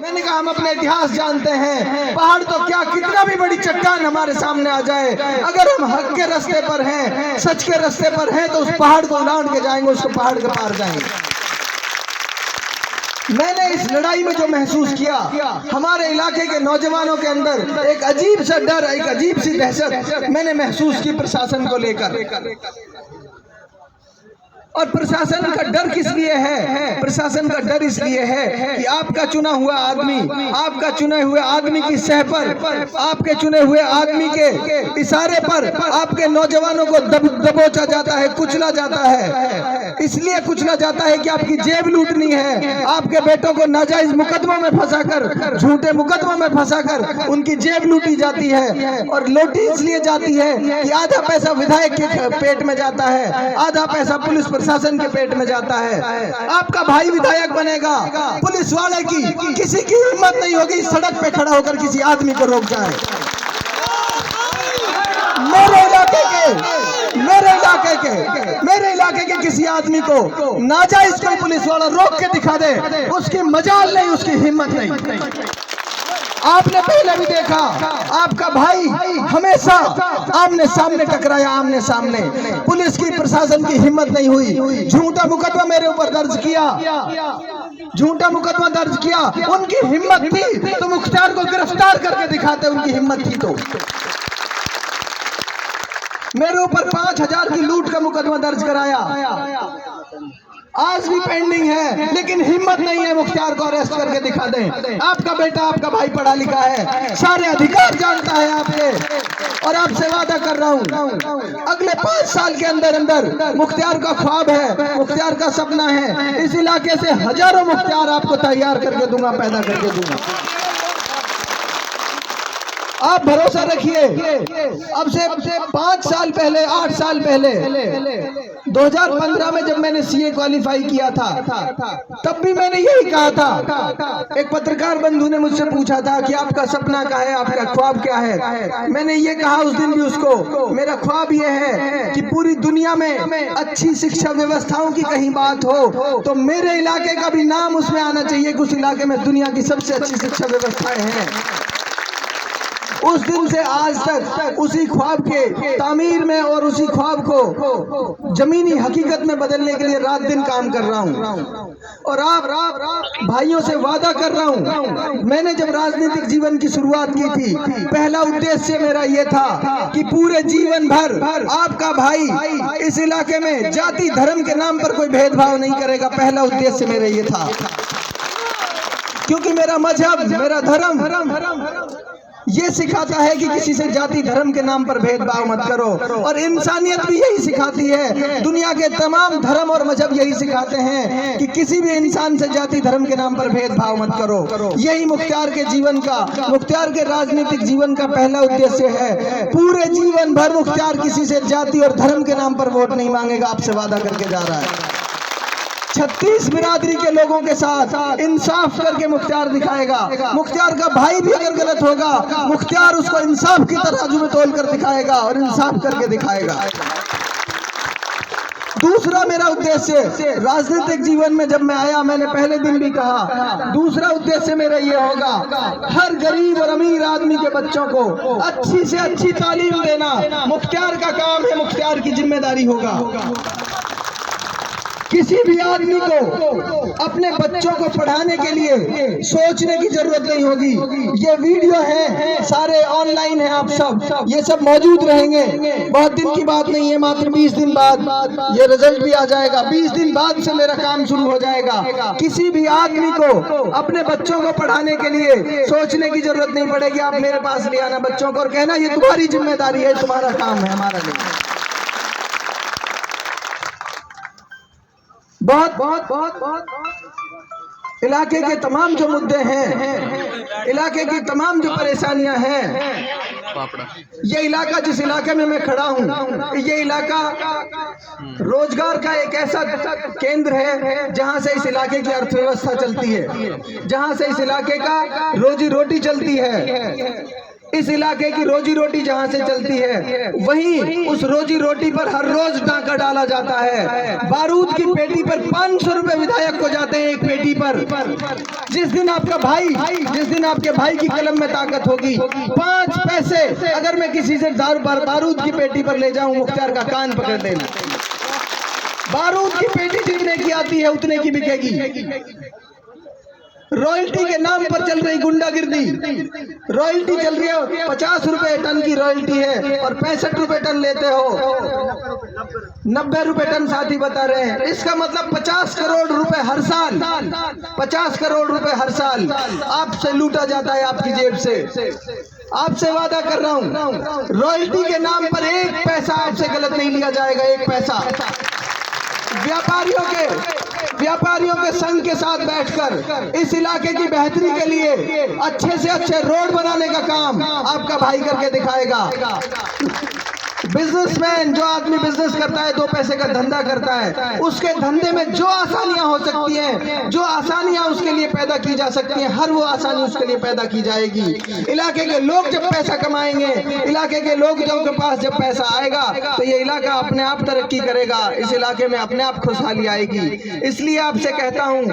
मैंने कहा हम अपने इतिहास जानते हैं, पहाड़ तो क्या कितना भी बड़ी चट्टान हमारे सामने आ जाए, अगर हम हक के रास्ते पर हैं, सच के रास्ते पर हैं, तो उस पहाड़ को उलांड के जाएंगे, उसको पहाड़ के पार जाएंगे। मैंने इस लड़ाई में जो महसूस किया, हमारे इलाके के नौजवानों के अंदर एक अजीब सा डर, एक अजीब सी दहशत मैंने महसूस की प्रशासन को लेकर। और प्रशासन का डर किस लिए है? प्रशासन का डर इसलिए है कि आपका चुना हुआ आदमी, आपका चुने हुए आदमी की सह पर, आपके चुने हुए आदमी के इशारे पर आपके नौजवानों को दबोचा जाता है, कुचला जाता है। इसलिए कुचला जाता है कि आपकी जेब लूटनी है, आपके बेटों को नाजायज मुकदमों में फंसाकर, झूठे मुकदमों में फंसाकर उनकी जेब लूटी जाती है। और लूटी इसलिए जाती है कि आधा पैसा विधायक के पेट में जाता है, आधा पैसा पुलिस प्रशासन के पेट में जाता है। आपका भाई विधायक बनेगा, पुलिस वाले की किसी की हिम्मत नहीं होगी सड़क पे खड़ा होकर किसी आदमी को रोक जाए। मेरे इलाके के किसी आदमी को नाजायज कोई पुलिस वाला रोक के दिखा दे, उसकी मजाल नहीं, उसकी हिम्मत नहीं। आपने पहले भी देखा, आपका भाई हमेशा आमने सामने टकराया, आमने सामने। पुलिस की, प्रशासन की हिम्मत नहीं हुई। झूठा मुकदमा मेरे ऊपर दर्ज किया, झूठा मुकदमा दर्ज किया। उनकी हिम्मत थी तो मुख्तार को गिरफ्तार करके दिखाते, उनकी हिम्मत थी तो। मेरे ऊपर 5000 की लूट का मुकदमा दर्ज कराया, आज भी पेंडिंग है, लेकिन हिम्मत नहीं है मुख्तार को अरेस्ट करके दिखा दें। आपका बेटा, आपका भाई पढ़ा लिखा है, सारे अधिकार जानता है आपके, और आपसे वादा कर रहा हूं अगले 5 साल के अंदर अंदर मुख्तार का ख्वाब है, मुख्तार का सपना है, इस इलाके से हजारों मुख्तार आपको तैयार करके दूंगा, पैदा करके दूंगा। आप भरोसा रखिए। अब से 5 साल पहले, 8 साल पहले 2015 में जब मैंने सीए क्वालिफाई किया था, तब भी मैंने यही कहा था। एक पत्रकार बंधु ने मुझसे पूछा था कि आपका सपना क्या है, आपका ख्वाब क्या है। मैंने ये कहा उस दिन भी उसको, मेरा ख्वाब ये है कि पूरी दुनिया में अच्छी शिक्षा व्यवस्थाओं की कहीं बात हो तो मेरे इलाके का भी नाम उसमें आना चाहिए कि उस इलाके में दुनिया की सबसे अच्छी शिक्षा व्यवस्थाएं हैं। उस दिन से आज तक उसी ख्वाब के तामीर में और उसी ख्वाब को जमीनी हकीकत में बदलने के लिए रात दिन काम कर रहा हूं। और आप भाइयों से वादा कर रहा हूं, मैंने जब राजनीतिक जीवन की शुरुआत की थी, पहला उद्देश्य मेरा यह था कि पूरे जीवन भर आपका भाई इस इलाके में जाति धर्म के नाम पर कोई भेदभाव नहीं करेगा। पहला उद्देश्य मेरा ये था, क्योंकि मेरा मजहब, मेरा धर्म ये सिखाता है कि किसी से जाति धर्म के नाम पर भेदभाव मत करो, और इंसानियत भी यही सिखाती है। दुनिया के तमाम धर्म और मजहब यही सिखाते हैं कि किसी भी इंसान से जाति धर्म के नाम पर भेदभाव मत करो। यही मुख्तार के जीवन का, मुख्तार के राजनीतिक जीवन का पहला उद्देश्य है। पूरे जीवन भर मुख्तार किसी से जाति और धर्म के नाम पर वोट नहीं मांगेगा, आपसे वादा करके जा रहा है। 36 बिरादरी के लोगों के साथ इंसाफ करके मुख्तार दिखाएगा। मुख्तार का भाई भी अगर गलत होगा, मुख्तार उसको इंसाफ की तराजू में तोल कर दिखाएगा और इंसाफ करके दिखाएगा। दूसरा मेरा उद्देश्य राजनीतिक जीवन में, जब मैं आया मैंने पहले दिन भी कहा, दूसरा उद्देश्य मेरा ये होगा, हर गरीब और अमीर आदमी के बच्चों को अच्छी से अच्छी तालीम देना मुख्तार का काम है, मुख्तार की जिम्मेदारी होगा। किसी भी आदमी को अपने बच्चों को पढ़ाने के लिए सोचने की जरूरत नहीं होगी। ये वीडियो है, सारे ऑनलाइन है, आप सब ये सब मौजूद रहेंगे। बहुत दिन की बात नहीं है, मात्र 20 दिन बाद ये रिजल्ट भी आ जाएगा। 20 दिन बाद से मेरा काम शुरू हो जाएगा। किसी भी आदमी को अपने बच्चों को पढ़ाने के लिए सोचने की जरूरत नहीं पड़ेगी। आप मेरे पास ले आना बच्चों को और कहना ये तुम्हारी जिम्मेदारी है, तुम्हारा काम है, हमारा नहीं। बहुत इलाके के तमाम जो मुद्दे हैं, इलाके की तमाम जो परेशानियां हैं, ये इलाका जिस इलाके में मैं खड़ा हूँ, ये इलाका रोजगार का एक ऐसा केंद्र है जहाँ से इस इलाके की अर्थव्यवस्था चलती है, जहाँ से इस इलाके का रोजी रोटी चलती है। इस इलाके की रोजी रोटी जहाँ से चलती है वहीं उस रोजी रोटी पर हर रोज डाका डाला जाता है। बारूद की पेटी पर 500 रुपए विधायक को जाते हैं एक पेटी पर। जिस दिन आपके भाई की कलम में ताकत होगी, 5 पैसे अगर मैं किसी से बारूद की पेटी पर ले जाऊं, मुख्तार का कान पकड़ लेना। बारूद की पेटी जितने की आती है उतने की बिकेगी। रॉयल्टी के नाम पर चल रही गुंडागिर्दी, रॉयल्टी चल रही है, 50 रुपए टन की रॉयल्टी है और 65 रुपए टन लेते हो, 90 रुपए टन साथी बता रहे हैं। इसका मतलब 50 करोड़ रुपए हर साल, 50 करोड़ रुपए हर साल आपसे लूटा जाता है आपकी जेब से। आपसे वादा कर रहा हूं, रॉयल्टी के नाम पर 1 पैसा आपसे गलत नहीं लिया जाएगा, 1 पैसा। व्यापारियों के संघ के साथ बैठकर इस इलाके की बेहतरी के लिए अच्छे से अच्छे रोड बनाने का काम आपका भाई करके दिखाएगा। बिजनेसमैन, जो आदमी बिजनेस करता है, 2 पैसे का धंधा करता है, उसके धंधे में जो आसानियां हो सकती हैं, जो आसानियां उसके लिए पैदा की जा सकती हैं, हर वो आसानी उसके लिए पैदा की जाएगी। इलाके के लोग जब पैसा कमाएंगे, इलाके के लोग के पास जब पैसा आएगा तो ये इलाका अपने आप तरक्की करेगा, इस इलाके में अपने आप खुशहाली आएगी। इसलिए आपसे कहता हूं,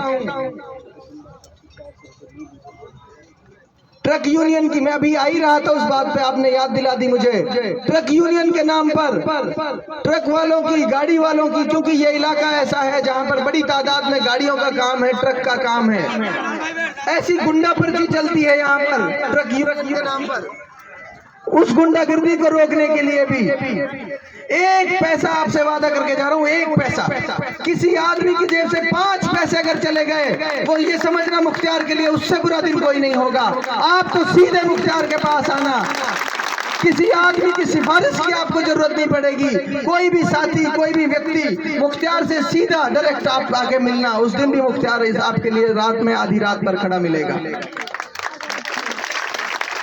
ट्रक यूनियन की, मैं अभी आ ही रहा था उस बात पे, आपने याद दिला दी मुझे। ट्रक यूनियन के नाम पर ट्रक वालों की, गाड़ी वालों की, क्योंकि ये इलाका ऐसा है जहां पर बड़ी तादाद में गाड़ियों का काम है, ट्रक का काम है, ऐसी गुंडागर्दी चलती है यहाँ पर ट्रक यूनियन के नाम पर। उस गुंडागर्दी को रोकने के लिए भी 1 पैसा आपसे वादा करके जा रहा हूँ, 1 पैसा किसी आदमी की जेब से 5 पैसे अगर चले गए, वो ये समझना मुख्तार के लिए उससे बुरा दिन कोई नहीं होगा। आप तो सीधे मुख्तार के पास आना, किसी आदमी की सिफारिश की आपको जरूरत नहीं पड़ेगी। कोई भी साथी, कोई भी व्यक्ति मुख्तार से सीधा डायरेक्ट आप आके मिलना, उस दिन भी मुख्तार आपके लिए रात में आधी रात पर खड़ा मिलेगा।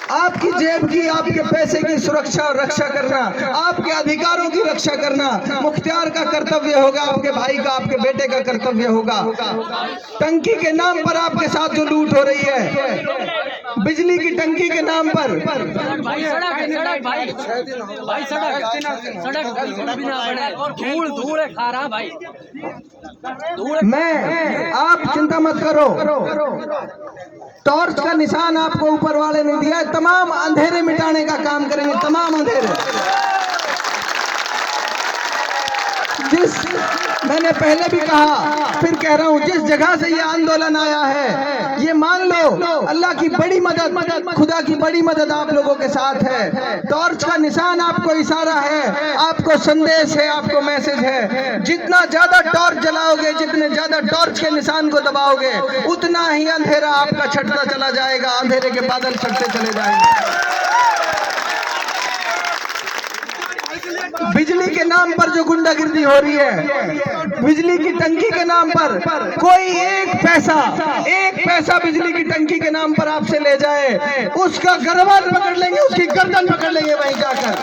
आपकी जेब की, आपके पैसे की सुरक्षा और रक्षा करना, आपके अधिकारों की रक्षा करना मुख्तार का कर्तव्य होगा, आपके भाई का, आपके बेटे का कर्तव्य होगा। टंकी के नाम पर आपके साथ जो लूट हो रही है, बिजली की टंकी के नाम पर, मैं, आप चिंता मत करो, टॉर्च का निशान आपको ऊपर वाले ने दिया है, तमाम अंधेरे मिटाने का काम करेंगे, तमाम अंधेरे। मैंने पहले भी कहा, फिर कह रहा हूं, जिस जगह से ये आंदोलन आया है, ये मान लो अल्लाह की बड़ी मदद, खुदा की बड़ी मदद आप लोगों के साथ है। टॉर्च का निशान आपको इशारा है, आपको संदेश है, आपको मैसेज है। जितना ज्यादा टॉर्च जलाओगे, जितने ज्यादा टॉर्च के निशान को दबाओगे, उतना ही अंधेरा आपका छटता चला जाएगा, अंधेरे के बादल छटते चले जाएंगे। बिजली के नाम पर जो गुंडागिर्दी हो रही है, बिजली की टंकी के नाम पर कोई 1 पैसा बिजली की टंकी के नाम पर आपसे ले जाए, उसका गर्दन पकड़ लेंगे, उसकी गर्दन पकड़ लेंगे वहीं जाकर।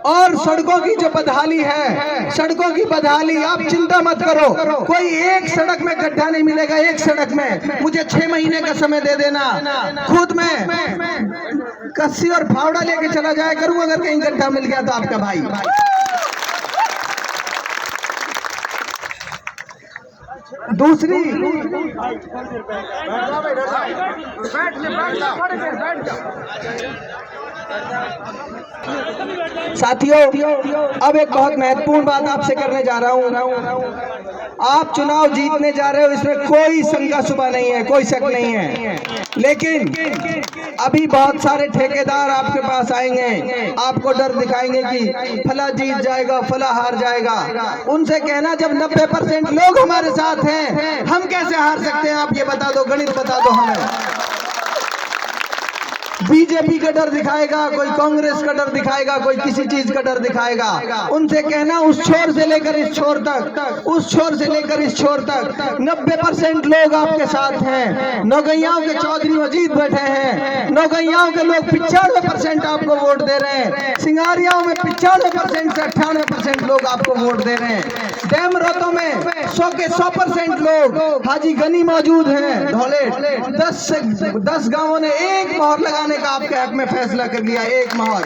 और सड़कों की जो बदहाली है, सड़कों की बदहाली, आप चिंता मत करो, कोई 1 सड़क में गड्ढा नहीं मिलेगा, 1 सड़क में। मुझे 6 महीने का समय दे देना, खुद मैं कस्सी और फावड़ा लेके चला जाया करूं अगर कहीं गड्ढा मिल गया तो आपका भाई। दूसरी, साथियों, अब एक बहुत महत्वपूर्ण बात आपसे करने जा रहा हूं। आप चुनाव जीतने जा रहे हो, इसमें कोई शंका शुबा नहीं है, कोई शक नहीं है, लेकिन अभी बहुत सारे ठेकेदार आपके पास आएंगे, आपको डर दिखाएंगे कि फला जीत जाएगा, फला हार जाएगा। उनसे कहना, जब 90% लोग हमारे साथ हैं, हम कैसे हार सकते हैं? आप ये बता दो, गणित बता दो हमें। बीजेपी का डर दिखाएगा, कोई कांग्रेस का डर दिखाएगा, कोई किसी चीज का डर दिखाएगा। उनसे कहना उस छोर से लेकर इस छोर तक, उस छोर से लेकर इस छोर तक 90% लोग आपके साथ हैं। नौगैयाओं के चौधरी मजीद बैठे हैं, नौगैयाओं के लोग 95% आपको वोट दे रहे हैं। सिंगारियाओं में 95% से 98% लोग आपको वोट दे रहे हैं। डेमरोतो में 100 के 100% लोग हाजी गनी मौजूद हैं। धौले 10 गांवों ने एक मोहर लगाने का आपके हक में फैसला कर लिया, एक मोहर।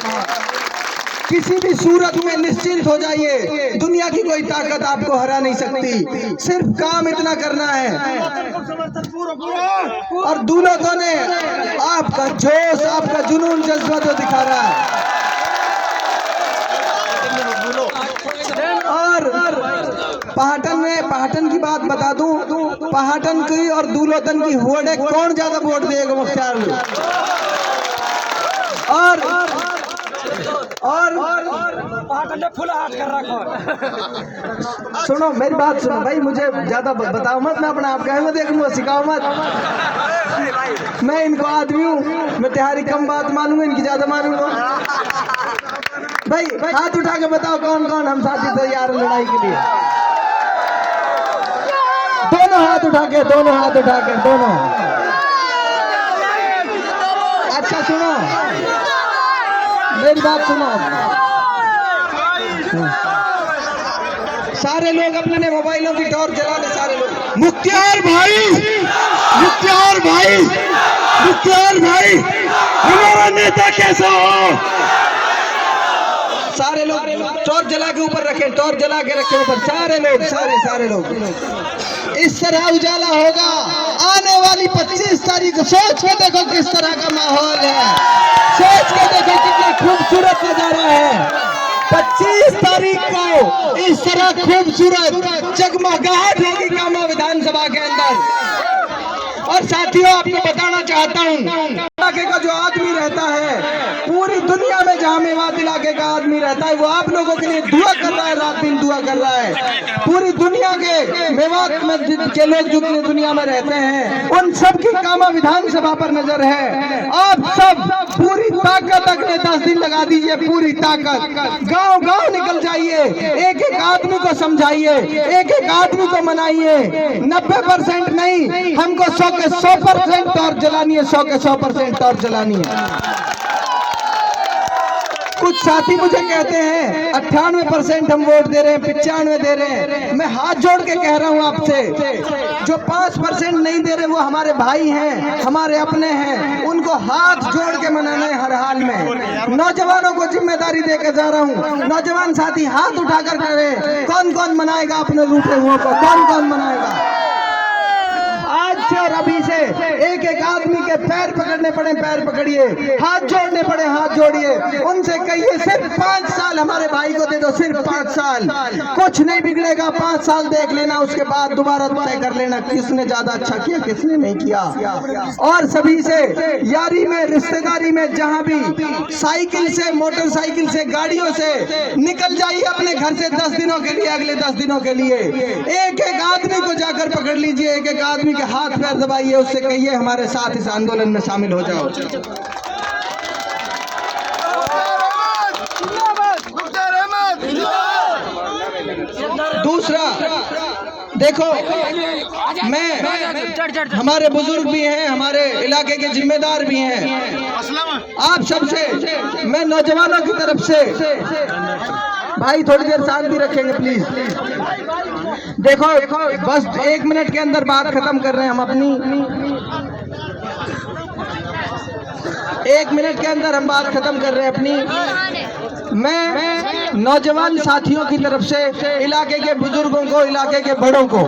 किसी भी सूरत में निश्चिंत हो जाइए, दुनिया की कोई ताकत आपको हरा नहीं सकती। सिर्फ काम इतना करना है। और दूल्हों ने आपका जोश, आपका जुनून, जज्बा तो दिखा रहा है। और पहाटन की बात बता दूं, पहाटन की और दूल्होतन की होड़े कौन ज्यादा वोट देगा मुख्तार में। और पहाटन ने फुल हाथ कर रखा। सुनो मेरी बात सुनो भाई, मुझे ज्यादा बताओ मत, मैं अपना आप कहूँगा देखूंगा, सिखाओ मत। मैं इनको आदमी हूँ, मैं तुम्हारी कम बात मानूंगा, इनकी ज्यादा मानूंगा। भाई हाथ उठा के बताओ कौन कौन हम साथी तैयार हैं लड़ाई के लिए। दोनों हाथ उठा के, दोनों हाथ उठा के, दोनों। अच्छा सुनो मेरी बात सुनो, सारे लोग अपने मोबाइलों की टॉर्च जला ले, सारे लोग। मुख्तार भाई, मुख्तार भाई, मुख्तार भाई, हमारा नेता कैसा हो? सारे लोग टॉर्च जला के ऊपर रखें, टॉर्च जला के रखें ऊपर, सारे लोग, सारे लोग। इस तरह उजाला होगा आने वाली 25 तारीख। सोच के देखो किस तरह का माहौल है, सोच के देखो कितनी खूबसूरत नजारा है। 25 तारीख को इस तरह खूबसूरत जगमगाहट होगी कामा विधानसभा के अंदर। और साथियों आपको बताना चाहता हूँ, इलाके का जो आदमी रहता है, पूरी दुनिया में जहाँ मेवात इलाके का आदमी रहता है, वो आप लोगों के लिए दुआ कर रहा है, रात दिन दुआ कर रहा है। पूरी दुनिया के मेवात में के लोग जो दुनिया में रहते हैं, उन सब की कामा विधानसभा पर नजर है। आप सब पूरी ताकत अगले 10 दिन लगा दीजिए, पूरी ताकत। गांव गांव निकल जाइए, एक एक आदमी को समझाइए, एक एक आदमी को मनाइए। 90% नहीं, हमको 100 के 100% टॉर्च जलानी है, 100 के 100% टॉर्च जलानी है। कुछ साथी मुझे कहते हैं 98% हम वोट दे रहे हैं, 95 दे रहे हैं। मैं हाथ जोड़ के कह रहा हूं आपसे, जो 5% नहीं दे रहे वो हमारे भाई हैं, हमारे अपने हैं, उनको हाथ जोड़ के मनाना है हर हाल में। नौजवानों को जिम्मेदारी देकर जा रहा हूं, नौजवान साथी हाथ उठाकर करें, कौन कौन मनाएगा अपने रूठे हुओं को, कौन कौन मनाएगा। आज से और अभी से एक एक आदमी के पैर पकड़ने पड़े, पैर पकड़िए, हाथ जोड़ने पड़े, हाथ जोड़िए। उनसे कहिए सिर्फ 5 साल हमारे भाई को दे दो, सिर्फ 5 साल, कुछ नहीं बिगड़ेगा। 5 साल देख लेना, उसके बाद दोबारा तय कर लेना किसने ज्यादा अच्छा किया, किसने नहीं किया। और सभी से यारी में, रिश्तेदारी में, जहाँ भी साइकिल से, मोटरसाइकिल से, गाड़ियों से निकल जाइए अपने घर से 10 दिनों के लिए, अगले 10 दिनों के लिए। एक एक आदमी को जाकर पकड़ लीजिए, एक एक आदमी के हाथ पैर दबाइए, उससे कहिए हमारे साथ इस आंदोलन में शामिल हो जाओ। दूसरा देखो, मैं, हमारे बुजुर्ग भी हैं, हमारे इलाके के जिम्मेदार भी हैं, आप सबसे मैं नौजवानों की तरफ से, भाई थोड़ी देर शांति रखेंगे प्लीज। देखो बस 1 मिनट के अंदर बात खत्म कर रहे हैं हम अपनी, 1 मिनट के अंदर हम बात खत्म कर रहे हैं अपनी। मैं नौजवान साथियों की तरफ से, इलाके के बुजुर्गों को, इलाके के बड़ों को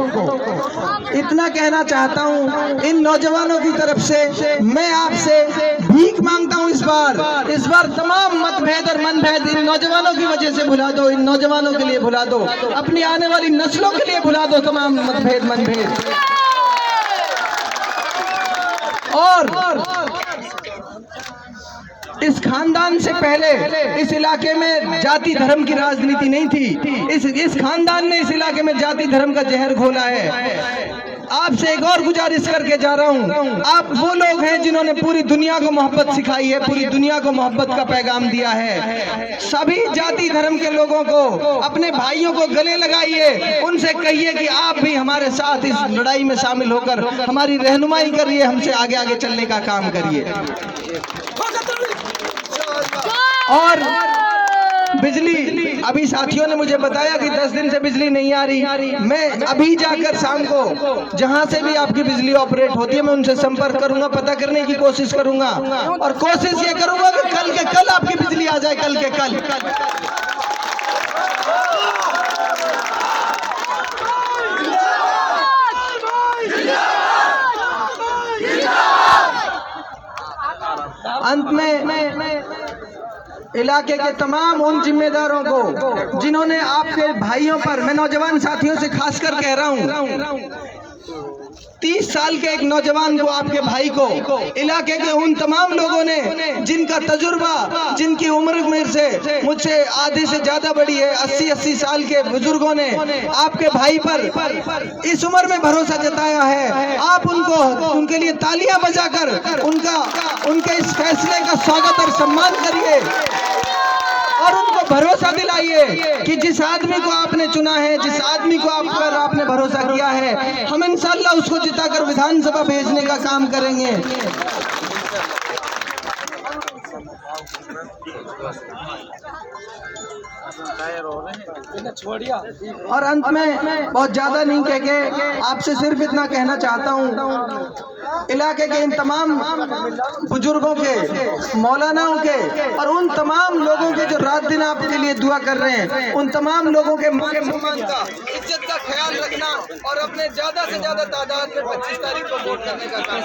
इतना कहना चाहता हूं, इन नौजवानों की तरफ से मैं आपसे भीख मांगता हूं। इस बार तमाम मतभेद और मनभेद इन नौजवानों की वजह से भुला दो, इन नौजवानों के लिए भुला दो, अपनी आने वाली नस्लों के लिए भुला दो तमाम मतभेद मनभेद। और इस खानदान से पहले इस इलाके में जाति धर्म की राजनीति नहीं थी। इस खानदान ने इस इलाके में जाति धर्म का जहर घोला है। आपसे एक और गुजारिश करके जा रहा हूँ। आप वो लोग हैं जिन्होंने पूरी दुनिया को मोहब्बत सिखाई है, पूरी दुनिया को मोहब्बत का पैगाम दिया है। सभी जाति धर्म के लोगों को, अपने भाइयों को गले लगाइए, उनसे कहिए कि आप भी हमारे साथ इस लड़ाई में शामिल होकर हमारी रहनुमाई करिए, हमसे आगे आगे चलने का काम करिए। और बिजली, अभी साथियों ने मुझे बताया कि 10 दिन से बिजली नहीं आ रही। मैं अभी जाकर शाम को जहां से भी आपकी बिजली ऑपरेट होती है, मैं उनसे संपर्क करूंगा, पता करने की कोशिश करूंगा और कोशिश ये करूंगा कि कल के कल आपकी बिजली आ जाए, कल के कल। अंत में इलाके के तमाम उन जिम्मेदारों को जिन्होंने आपके भाइयों पर, मैं नौजवान साथियों से खासकर कह रहा हूं, 30 साल के एक नौजवान को, आपके भाई को, इलाके के उन तमाम लोगों ने जिनका तजुर्बा, जिनकी उम्र मेरे से, मुझसे आधे से ज्यादा बड़ी है, 80-80 साल के बुजुर्गों ने आपके भाई पर इस उम्र में भरोसा जताया है। आप उनको, उनके लिए तालियां बजाकर उनके इस फैसले का स्वागत और सम्मान करिए और उनको भरोसा दिलाइए कि जिस आदमी को आपने चुना है, जिस आदमी को आप पर आपने भरोसा किया है, हम इंशाअल्लाह उसको जिताकर विधानसभा भेजने का काम करेंगे। और अंत में बहुत ज्यादा नहीं कह के आपसे सिर्फ इतना कहना चाहता हूँ, इलाके के इन तमाम बुजुर्गों के, मौलानाओं के और उन तमाम लोगों के जो रात दिन आपके लिए दुआ कर रहे हैं, उन तमाम लोगों के मान सम्मान का, इज्जत का ख्याल रखना और अपने ज्यादा से ज्यादा तादाद में 25 तारीख को वोट करने का काम।